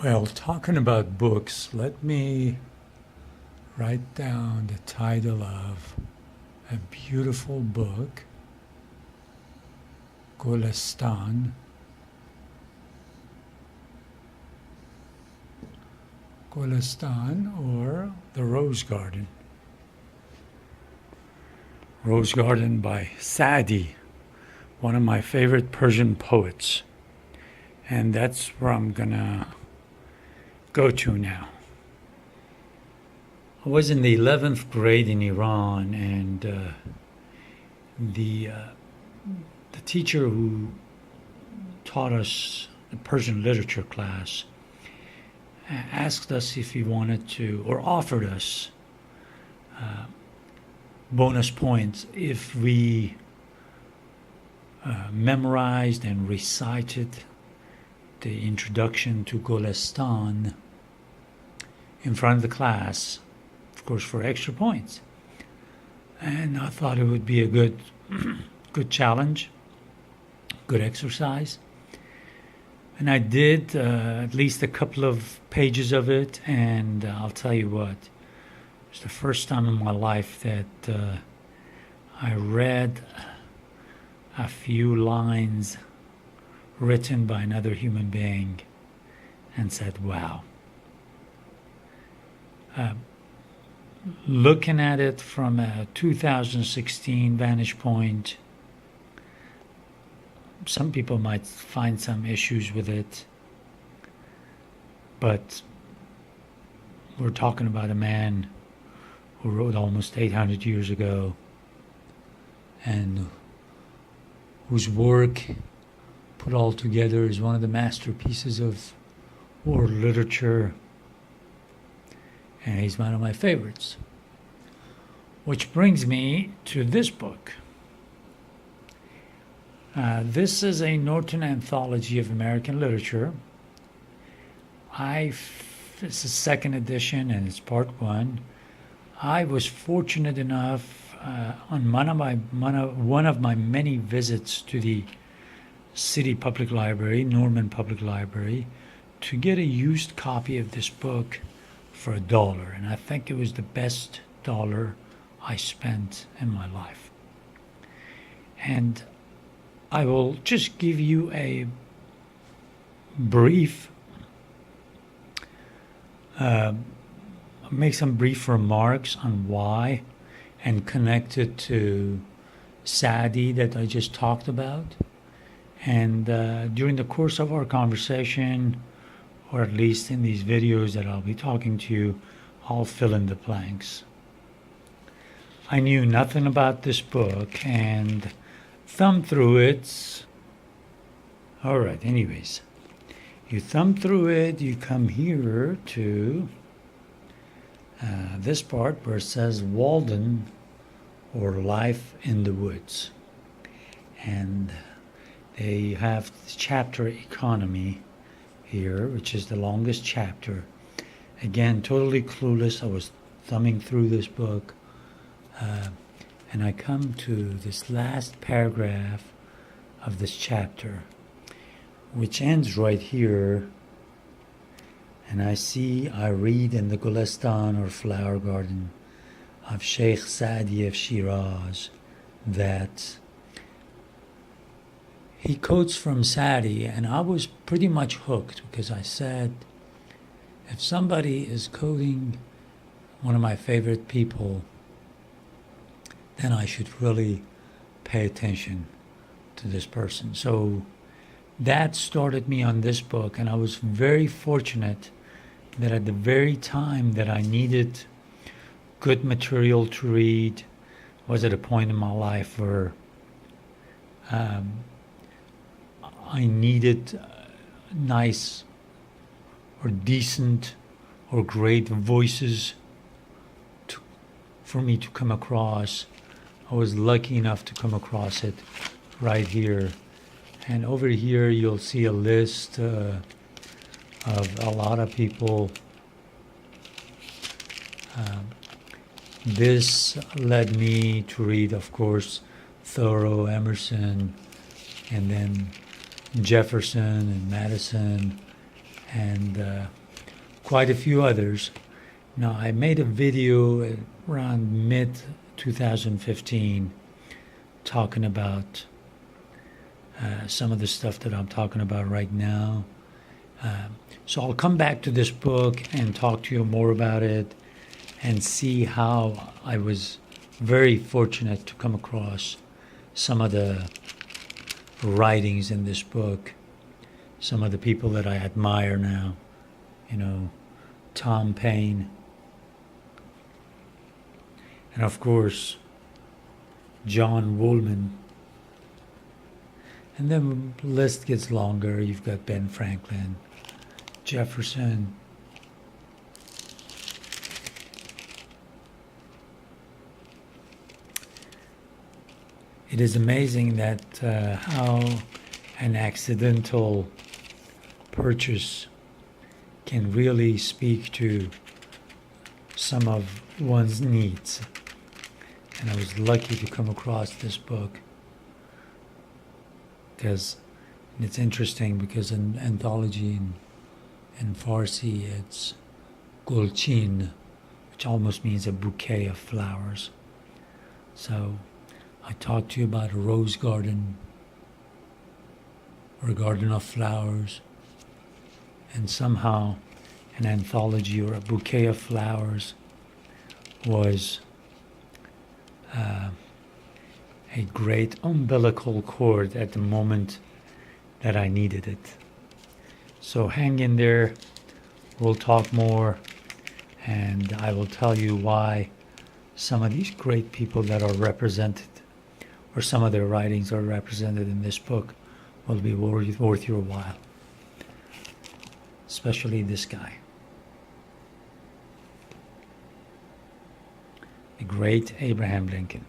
Well, talking about books, let me write down the title of a beautiful book, Gulistan. Gulistan, or The Rose Garden. Rose Garden by Saadi, one of my favorite Persian poets. And that's where I'm gonna go to now. I was in the 11th grade in Iran, and the teacher who taught us the Persian literature class asked us if we wanted to, or offered us bonus points if we memorized and recited the introduction to Gulistan in front of the class, of course, for extra points. And I thought it would be a good challenge, good exercise. And I did at least a couple of pages of it, and I'll tell you what, it was the first time in my life that I read a few lines written by another human being and said, wow. Looking at it from a 2016 vantage point, some people might find some issues with it, but we're talking about a man who wrote almost 800 years ago and whose work put all together is one of the masterpieces of world literature, and he's one of my favorites. Which brings me to this book. This is a Norton Anthology of American Literature. It's the second edition and it's part one. I was fortunate enough on one of my many visits to the City Public Library, Norman Public Library, to get a used copy of this book for $1. And I think it was the best dollar I spent in my life. And I will just give you a brief, make some brief remarks on why and connect it to Saadi that I just talked about. And during the course of our conversation, or at least in these videos that I'll be talking to you, I'll fill in the blanks. I knew nothing about this book and thumbed through it. All right, anyways, you thumb through it, you come here to this part where it says Walden, or Life in the Woods. And they have the chapter Economy here, which is the longest chapter. Again, totally clueless. I was thumbing through this book, and I come to this last paragraph of this chapter, which ends right here. And I read in the Gulistan, or Flower Garden, of Sheikh Saadi of Shiraz, that he quotes from Saadi, and I was pretty much hooked because I said, if somebody is quoting one of my favorite people, then I should really pay attention to this person. So that started me on this book, and I was very fortunate that at the very time that I needed good material to read, was at a point in my life where I needed nice or decent or great voices for me to come across. I was lucky enough to come across it right here. And over here you'll see a list of a lot of people. This led me to read, of course, Thoreau, Emerson, and then Jefferson and Madison and quite a few others. Now, I made a video around mid 2015 talking about some of the stuff that I'm talking about right now. So I'll come back to this book and talk to you more about it and see how I was very fortunate to come across some of the writings in this book, some of the people that I admire now, Tom Paine, and of course John Woolman. And then the list gets longer. You've got Ben Franklin, Jefferson, it is amazing that how an accidental purchase can really speak to some of one's needs. And I was lucky to come across this book because it's interesting because in anthology in Farsi it's gulchin, which almost means a bouquet of flowers. So I talked to you about a rose garden or a garden of flowers, and somehow an anthology or a bouquet of flowers was a great umbilical cord at the moment that I needed it. So hang in there, we'll talk more, and I will tell you why some of these great people that are represented, or some of their writings are represented in this book, will be worth your while. Especially this guy. The great Abraham Lincoln.